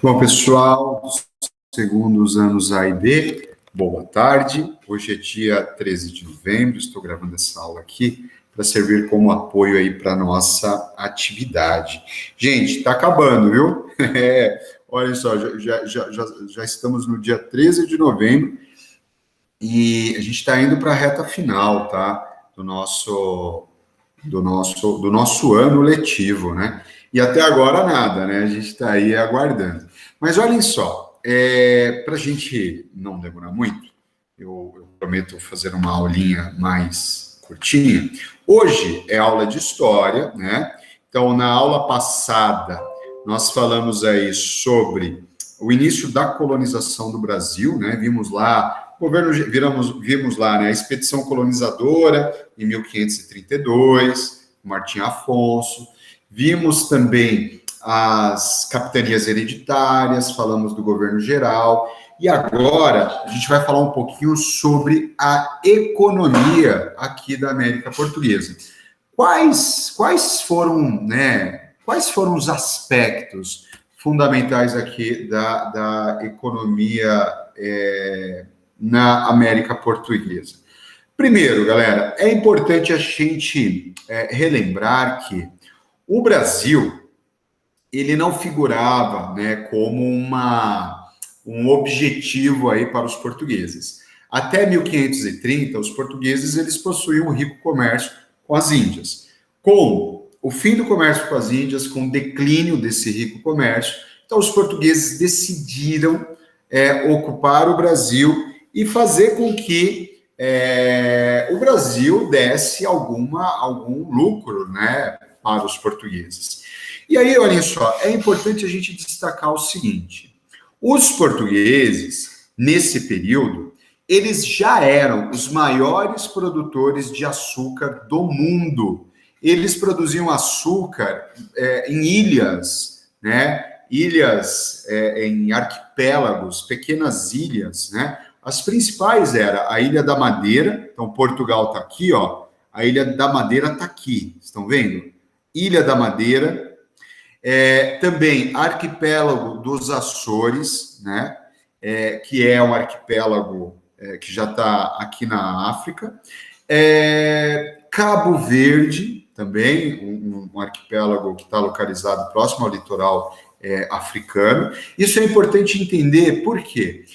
Bom, pessoal, segundo os anos A e B, boa tarde. Hoje é dia 13 de novembro, estou gravando essa aula aqui para servir como apoio aí para a nossa atividade. Gente, está acabando, viu? Olha só, já estamos no dia 13 de novembro e a gente está indo para a reta final, tá? Do nosso ano letivo, né? E até agora nada, né? A gente está aí aguardando. Mas olhem só, para a gente não demorar muito, eu prometo fazer uma aulinha mais curtinha. Hoje é aula de história, né? Então, na aula passada, nós falamos aí sobre o início da colonização do Brasil, né? Vimos lá vimos lá, né, a expedição colonizadora em 1532, Martim Afonso. Vimos também as capitanias hereditárias, falamos do governo geral. E agora a gente vai falar um pouquinho sobre a economia aqui da América Portuguesa. Quais foram os aspectos fundamentais aqui da economia na América Portuguesa? Primeiro, galera, é importante a gente relembrar que o Brasil, ele não figurava, né, como um objetivo aí para os portugueses. Até 1530, os portugueses eles possuíam um rico comércio com as Índias. Com o fim do comércio com as Índias, com o declínio desse rico comércio, então os portugueses decidiram ocupar o Brasil e fazer com que o Brasil desse algum lucro, né, para os portugueses. E aí, olhem só, é importante a gente destacar o seguinte: os portugueses, nesse período, eles já eram os maiores produtores de açúcar do mundo. Eles produziam açúcar em ilhas, né? Ilhas em arquipélagos, pequenas ilhas, né? As principais era a Ilha da Madeira, então Portugal está aqui, ó, a Ilha da Madeira está aqui, estão vendo? Ilha da Madeira, também arquipélago dos Açores, né? Que é um arquipélago que já está aqui na África, Cabo Verde, também um arquipélago que está localizado próximo ao litoral africano. Isso é importante entender por quê?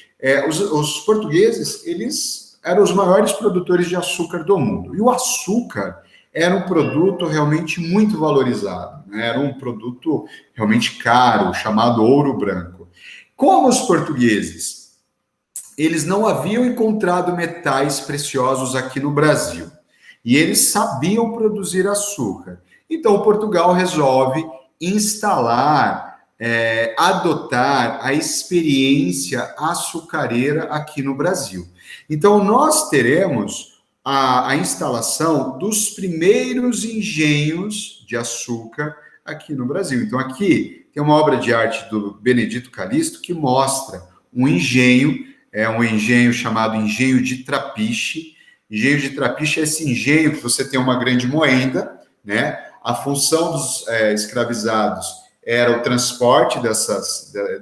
Os portugueses, eles eram os maiores produtores de açúcar do mundo. E o açúcar era um produto realmente muito valorizado, né? Era um produto realmente caro, chamado ouro branco. Como os portugueses, eles não haviam encontrado metais preciosos aqui no Brasil, e eles sabiam produzir açúcar. Então, Portugal resolve adotar a experiência açucareira aqui no Brasil. Então, nós teremos a instalação dos primeiros engenhos de açúcar aqui no Brasil. Então, aqui tem uma obra de arte do Benedito Calixto que mostra um engenho chamado Engenho de Trapiche. Engenho de Trapiche é esse engenho que você tem uma grande moenda, né? A função dos escravizados era o transporte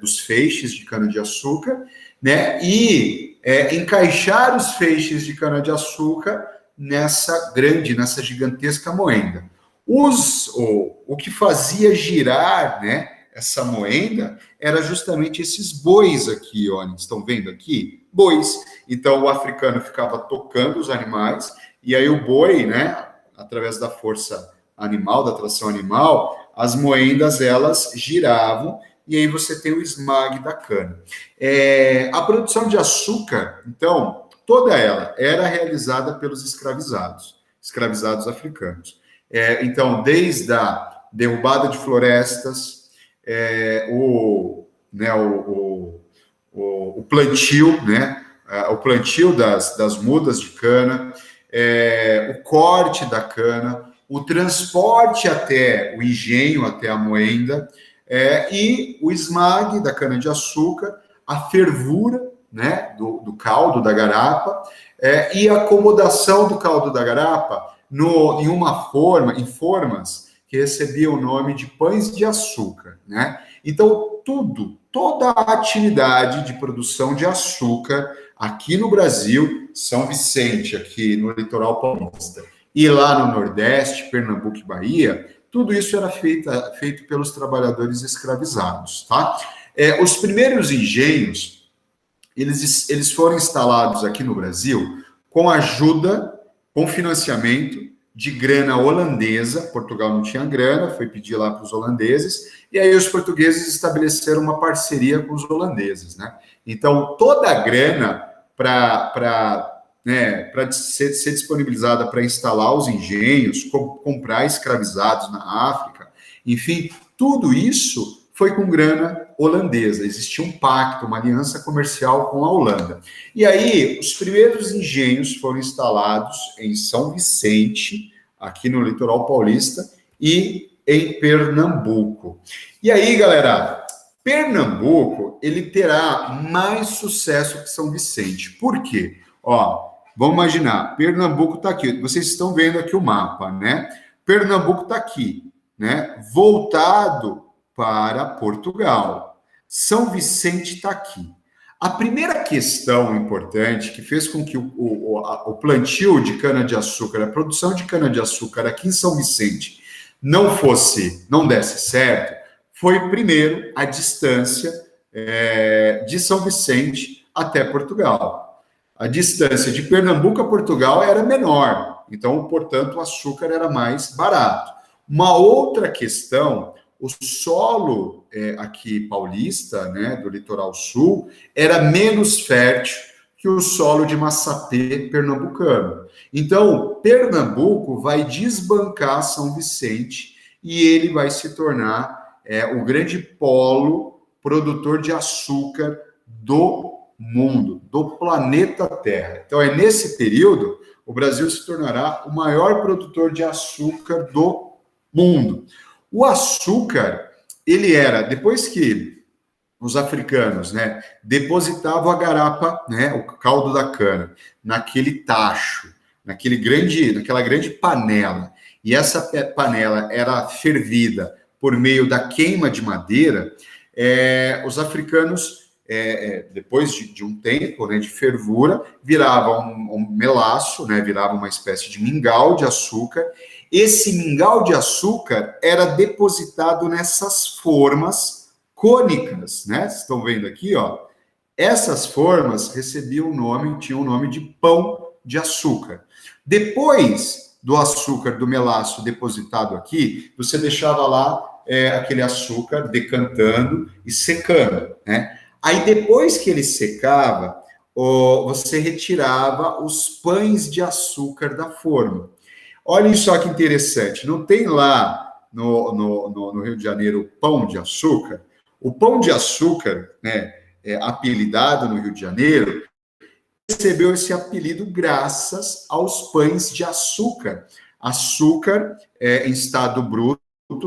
dos feixes de cana-de-açúcar, né? E encaixar os feixes de cana-de-açúcar nessa gigantesca moenda. O que fazia girar, né, essa moenda era justamente esses bois aqui, ó, estão vendo aqui? Bois. Então, o africano ficava tocando os animais, e aí o boi, né, através da força animal, da tração animal, as moendas, elas giravam, e aí você tem o esmague da cana. A produção de açúcar, então, toda ela era realizada pelos escravizados africanos. Então, desde a derrubada de florestas, o plantio, né? O plantio das mudas de cana, o corte da cana, o transporte até o engenho, até a moenda, e o esmague da cana-de-açúcar, a fervura, né, do caldo da garapa, e a acomodação do caldo da garapa em formas que recebia o nome de pães de açúcar, né? Então, toda a atividade de produção de açúcar aqui no Brasil, São Vicente, aqui no litoral paulista, e lá no Nordeste, Pernambuco e Bahia, tudo isso era feito pelos trabalhadores escravizados, tá? Os primeiros engenhos, eles foram instalados aqui no Brasil com ajuda, com financiamento de grana holandesa. Portugal não tinha grana, foi pedir lá para os holandeses, e aí os portugueses estabeleceram uma parceria com os holandeses, né? Então, toda a grana para ser disponibilizada para instalar os engenhos, comprar escravizados na África, enfim, tudo isso foi com grana holandesa. Existia um pacto, uma aliança comercial com a Holanda. E aí, os primeiros engenhos foram instalados em São Vicente, aqui no litoral paulista, e em Pernambuco. E aí, galera, Pernambuco, ele terá mais sucesso que São Vicente. Por quê? Ó, vamos imaginar, Pernambuco está aqui. Vocês estão vendo aqui o mapa, né? Pernambuco está aqui, né? Voltado para Portugal. São Vicente está aqui. A primeira questão importante que fez com que o plantio de cana-de-açúcar, a produção de cana-de-açúcar aqui em São Vicente não desse certo, foi primeiro a distância de São Vicente até Portugal. A distância de Pernambuco a Portugal era menor, então, portanto, o açúcar era mais barato. Uma outra questão, o solo aqui paulista, né, do litoral sul, era menos fértil que o solo de Massapê pernambucano. Então, Pernambuco vai desbancar São Vicente e ele vai se tornar o grande polo produtor de açúcar do mundo, do planeta Terra. Então, nesse período, o Brasil se tornará o maior produtor de açúcar do mundo. O açúcar, ele era, depois que os africanos, né, depositavam a garapa, né, o caldo da cana, naquele tacho, naquela grande panela, e essa panela era fervida por meio da queima de madeira, os africanos, depois de um tempo, né, de fervura, virava um melaço, né, virava uma espécie de mingau de açúcar. Esse mingau de açúcar era depositado nessas formas cônicas, né? Vocês estão vendo aqui, ó. Essas formas tinham o nome de pão de açúcar. Depois do açúcar do melaço depositado aqui, você deixava lá aquele açúcar decantando e secando, né? Aí depois que ele secava, você retirava os pães de açúcar da forma. Olhem só que interessante, não tem lá no Rio de Janeiro pão de açúcar? O pão de açúcar, né, apelidado no Rio de Janeiro, recebeu esse apelido graças aos pães de açúcar. Açúcar em estado bruto,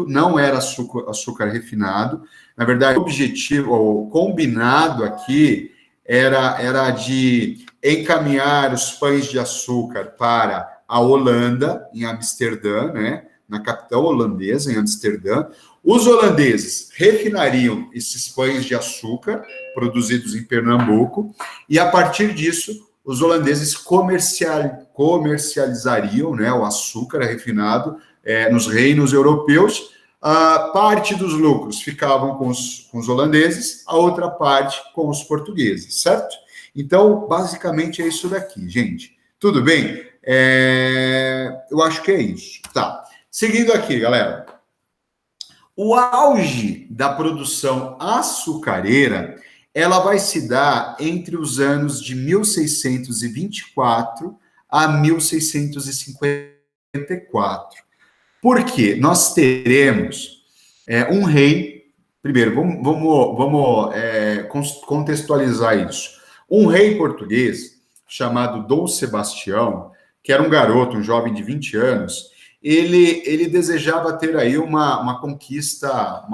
não era açúcar refinado. Na verdade, o objetivo, o combinado aqui, era de encaminhar os pães de açúcar para a Holanda, em Amsterdã, né, na capital holandesa, em Amsterdã. Os holandeses refinariam esses pães de açúcar produzidos em Pernambuco, e a partir disso, os holandeses comercializariam, né, o açúcar refinado nos reinos europeus. Parte dos lucros ficavam com os holandeses, a outra parte com os portugueses, certo? Então, basicamente é isso daqui, gente. Tudo bem? Eu acho que é isso. Tá. Seguindo aqui, galera. O auge da produção açucareira, ela vai se dar entre os anos de 1624 a 1654. Por quê? Nós teremos um rei. Primeiro, vamos contextualizar isso. Um rei português chamado Dom Sebastião, que era um garoto, um jovem de 20 anos, ele desejava ter aí uma conquista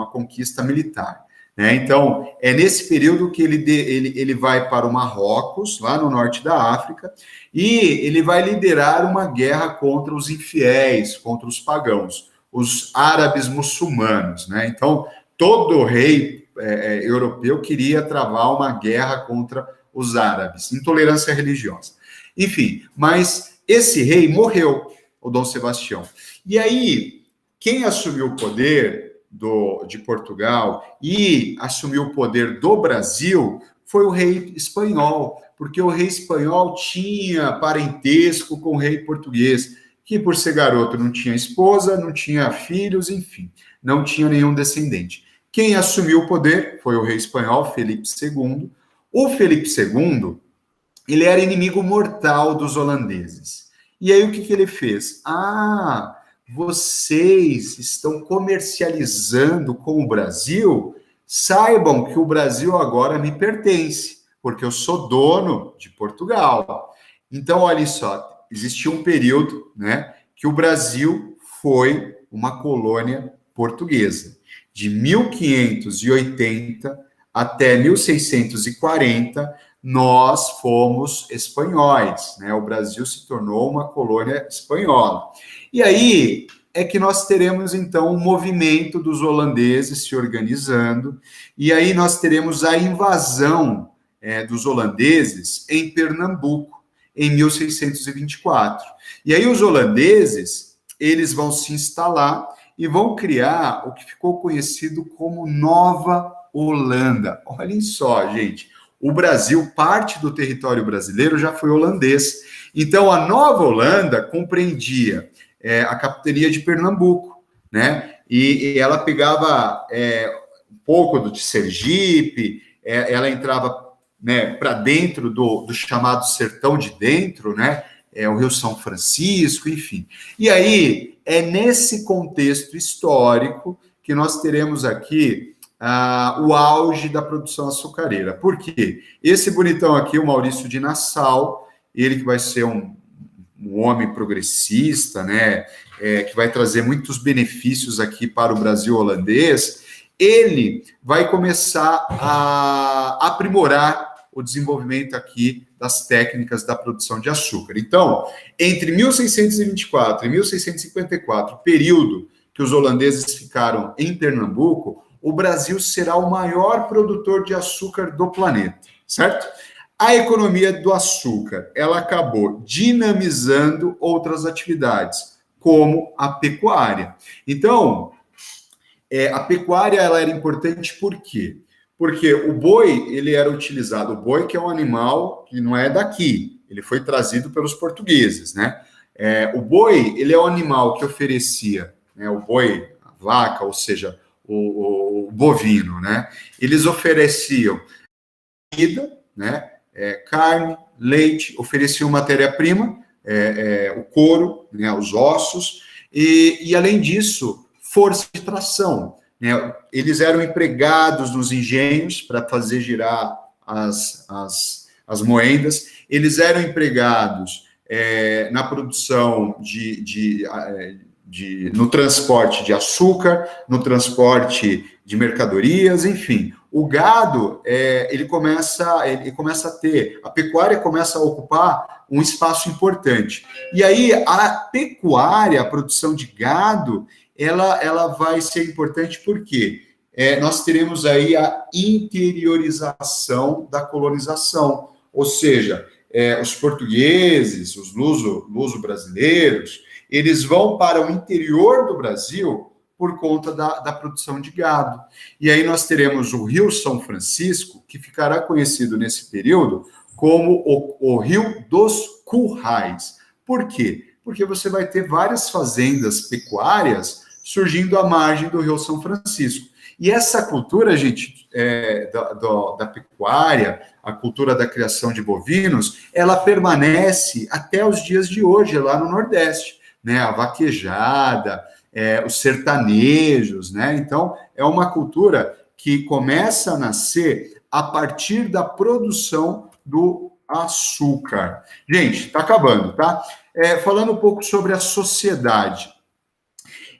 militar, né? Então, é nesse período que ele vai para o Marrocos, lá no norte da África, e ele vai liderar uma guerra contra os infiéis, contra os pagãos. os árabes muçulmanos, né? Então, todo rei europeu queria travar uma guerra contra os árabes, intolerância religiosa. Enfim, mas esse rei morreu, o Dom Sebastião. E aí, quem assumiu o poder de Portugal e assumiu o poder do Brasil foi o rei espanhol, porque o rei espanhol tinha parentesco com o rei português, que por ser garoto não tinha esposa, não tinha filhos, enfim, não tinha nenhum descendente. Quem assumiu o poder foi o rei espanhol, Felipe II. O Felipe II, ele era inimigo mortal dos holandeses. E aí o que ele fez? Vocês estão comercializando com o Brasil? Saibam que o Brasil agora me pertence, porque eu sou dono de Portugal. Então, olha só, existiu um período, né, que o Brasil foi uma colônia portuguesa. De 1580 até 1640, nós fomos espanhóis, né? O Brasil se tornou uma colônia espanhola. E aí é que nós teremos, então, um movimento dos holandeses se organizando, e aí nós teremos a invasão dos holandeses em Pernambuco, em 1624. E aí os holandeses, eles vão se instalar e vão criar o que ficou conhecido como Nova Holanda. Olhem só, gente, o Brasil, parte do território brasileiro já foi holandês. Então, a Nova Holanda compreendia a capitania de Pernambuco, né? E ela pegava um pouco de Sergipe, ela entrava, né, para dentro do chamado Sertão de Dentro, né? O Rio São Francisco, enfim. E aí, é nesse contexto histórico que nós teremos aqui o auge da produção açucareira. Por quê? Esse bonitão aqui, o Maurício de Nassau, ele que vai ser um homem progressista, né, que vai trazer muitos benefícios aqui para o Brasil holandês, ele vai começar a aprimorar o desenvolvimento aqui das técnicas da produção de açúcar. Então, entre 1624 e 1654, período que os holandeses ficaram em Pernambuco, o Brasil será o maior produtor de açúcar do planeta, certo? A economia do açúcar, ela acabou dinamizando outras atividades, como a pecuária. Então, a pecuária ela era importante por quê? Porque o boi, ele era utilizado, o boi que é um animal que não é daqui, ele foi trazido pelos portugueses, né? O boi, ele é um animal que oferecia, né, o boi, a vaca, ou seja, o bovino, né? Eles ofereciam comida, né? Carne, leite, ofereciam matéria-prima, o couro, né? Os ossos, e além disso, força de tração, né? Eles eram empregados nos engenhos para fazer girar as moendas, eles eram empregados na produção no transporte de açúcar, no transporte de mercadorias, enfim. O gado, ele começa a ter, a pecuária começa a ocupar um espaço importante. E aí, a pecuária, a produção de gado, ela vai ser importante porque nós teremos aí a interiorização da colonização, ou seja, os portugueses, os luso-brasileiros, eles vão para o interior do Brasil por conta da produção de gado. E aí nós teremos o Rio São Francisco, que ficará conhecido nesse período como o Rio dos Currais. Por quê? Porque você vai ter várias fazendas pecuárias surgindo à margem do Rio São Francisco. E essa cultura, gente, da pecuária, a cultura da criação de bovinos, ela permanece até os dias de hoje, lá no Nordeste, né? A vaquejada, os sertanejos, né? Então, é uma cultura que começa a nascer a partir da produção do açúcar. Gente, tá acabando, tá? Falando um pouco sobre a sociedade.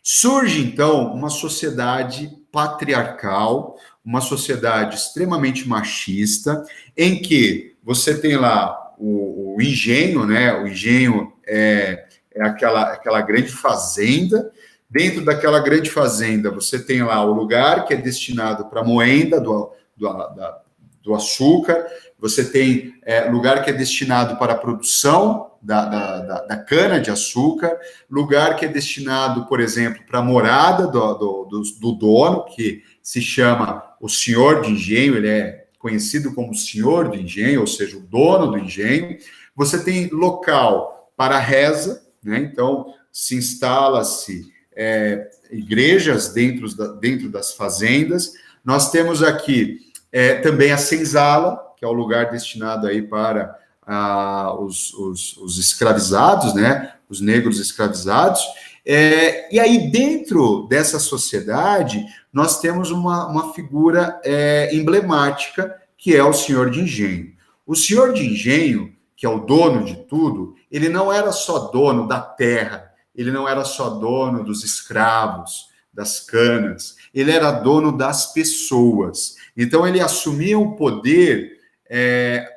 Surge, então, uma sociedade patriarcal, uma sociedade extremamente machista, em que você tem lá o engenho, né? O engenho é aquela grande fazenda Dentro daquela grande fazenda, você tem lá o lugar que é destinado para a moenda do açúcar, você tem lugar que é destinado para a produção da cana-de-açúcar, lugar que é destinado, por exemplo, para a morada do dono, que se chama o senhor de engenho, ele é conhecido como senhor do engenho, ou seja, o dono do engenho. Você tem local para a reza, né? Então, se instala-se igrejas dentro das fazendas. Nós temos aqui também a senzala, que é o lugar destinado aí para os escravizados, né? Os negros escravizados. E aí, dentro dessa sociedade, nós temos uma figura emblemática, que é o senhor de engenho. O senhor de engenho, que é o dono de tudo, ele não era só dono da terra, ele não era só dono dos escravos, das canas, ele era dono das pessoas. Então, ele assumia o poder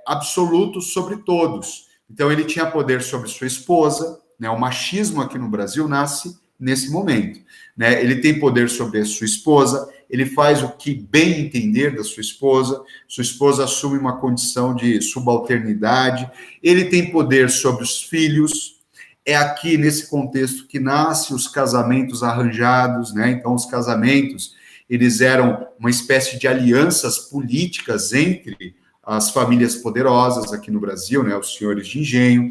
absoluto sobre todos. Então, ele tinha poder sobre sua esposa, né? O machismo aqui no Brasil nasce nesse momento, né? Ele tem poder sobre a sua esposa, ele faz o que bem entender da sua esposa assume uma condição de subalternidade, ele tem poder sobre os filhos. É aqui, nesse contexto, que nascem os casamentos arranjados, né? Então, os casamentos, eles eram uma espécie de alianças políticas entre as famílias poderosas aqui no Brasil, né? Os senhores de engenho.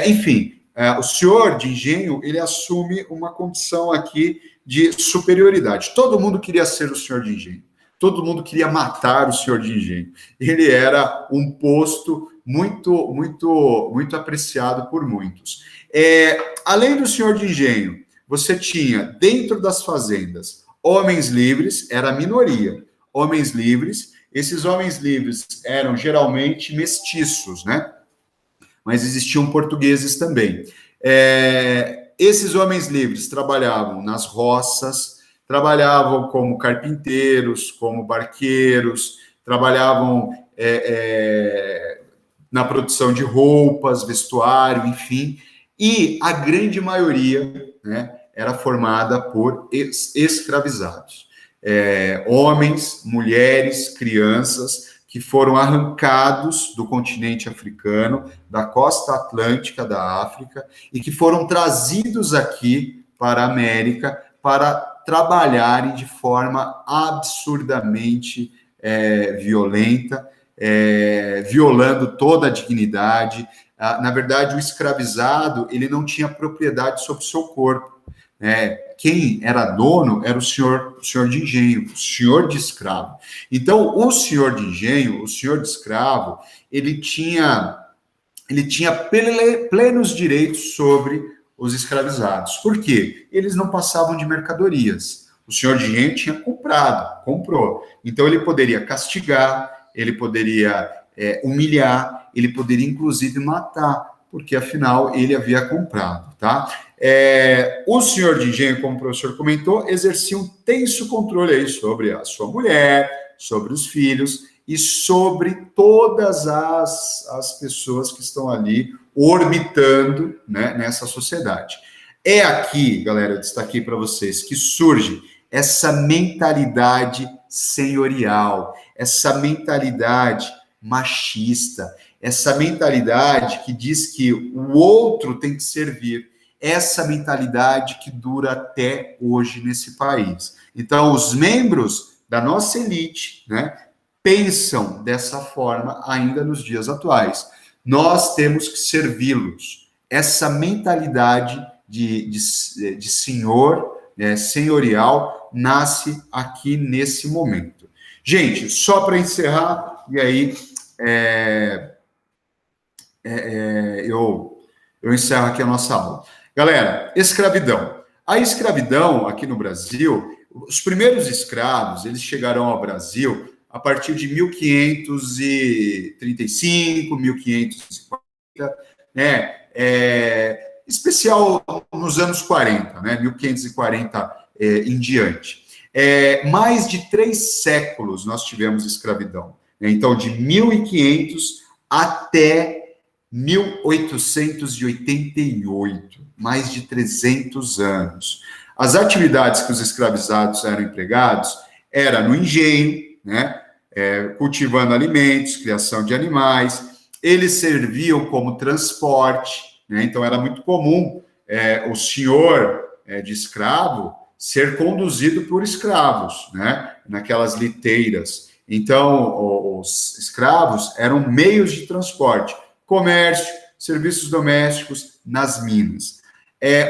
Enfim, o senhor de engenho, ele assume uma condição aqui de superioridade. Todo mundo queria ser o senhor de engenho. Todo mundo queria matar o senhor de engenho. Ele era um posto muito, muito, muito apreciado por muitos. Além do senhor de engenho, você tinha, dentro das fazendas, homens livres, era a minoria. Homens livres, esses homens livres eram geralmente mestiços, né? Mas existiam portugueses também. Esses homens livres trabalhavam nas roças, trabalhavam como carpinteiros, como barqueiros, trabalhavam na produção de roupas, vestuário, enfim, e a grande maioria, né, era formada por escravizados. Homens, mulheres, crianças que foram arrancados do continente africano, da costa atlântica da África, e que foram trazidos aqui para a América para trabalharem de forma absurdamente violenta, violando toda a dignidade. Na verdade, o escravizado, ele não tinha propriedade sobre o seu corpo. Quem era dono era o senhor de engenho, o senhor de escravo. Então, o senhor de engenho, o senhor de escravo, ele tinha plenos direitos sobre os escravizados. Por quê? Eles não passavam de mercadorias. O senhor de engenho tinha comprou. Então, ele poderia castigar, ele poderia humilhar, ele poderia, inclusive, matar, porque, afinal, ele havia comprado, tá? O senhor de engenho, como o professor comentou, exercia um tenso controle aí sobre a sua mulher, sobre os filhos e sobre todas as pessoas que estão ali orbitando, né, nessa sociedade. É aqui, galera, eu destaquei para vocês, que surge essa mentalidade senhorial, essa mentalidade machista, essa mentalidade que diz que o outro tem que servir, essa mentalidade que dura até hoje nesse país. Então, os membros da nossa elite, né, pensam dessa forma ainda nos dias atuais. Nós temos que servi-los. Essa mentalidade de senhor, senhorial, nasce aqui nesse momento. Gente, só para encerrar, e aí eu encerro aqui a nossa aula. Galera, escravidão. A escravidão aqui no Brasil, os primeiros escravos, eles chegaram ao Brasil a partir de 1535, 1540, né? Especial nos anos 40, né? 1540 em diante. Mais de 3 séculos nós tivemos escravidão. Né? Então, de 1500 até 1888, mais de 300 anos. As atividades que os escravizados eram empregados era no engenho, né? Cultivando alimentos, criação de animais. Eles serviam como transporte, né? Então era muito comum o senhor de escravo ser conduzido por escravos, né? Naquelas liteiras. Então, os escravos eram meios de transporte, comércio, serviços domésticos nas minas.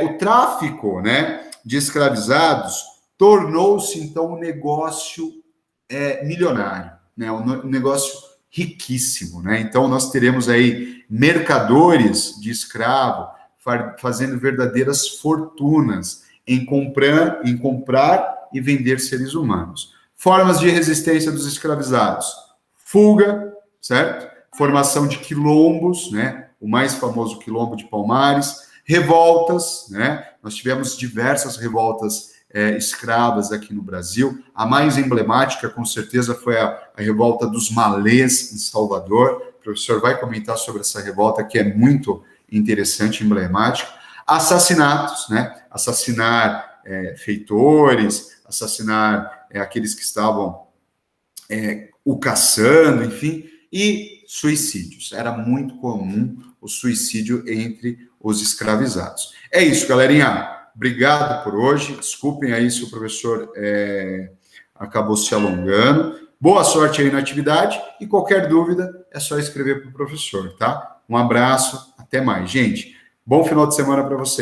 O tráfico, né, de escravizados tornou-se, então, um negócio milionário, né, um negócio riquíssimo, né? Então, nós teremos aí mercadores de escravo fazendo verdadeiras fortunas em comprar e vender seres humanos. Formas de resistência dos escravizados: fuga, certo? Formação de quilombos, né? O mais famoso quilombo de Palmares, revoltas, né? Nós tivemos diversas revoltas escravas aqui no Brasil. A mais emblemática, com certeza, foi a revolta dos malês em Salvador. O professor vai comentar sobre essa revolta, que é muito interessante, emblemática. Assassinatos, né? Assassinar feitores, assassinar aqueles que estavam o caçando, enfim, e suicídios. Era muito comum o suicídio entre os escravizados. É isso, galerinha. Obrigado por hoje. Desculpem aí se o professor acabou se alongando. Boa sorte aí na atividade e qualquer dúvida é só escrever para o professor, tá? Um abraço, até mais. Gente, bom final de semana para vocês.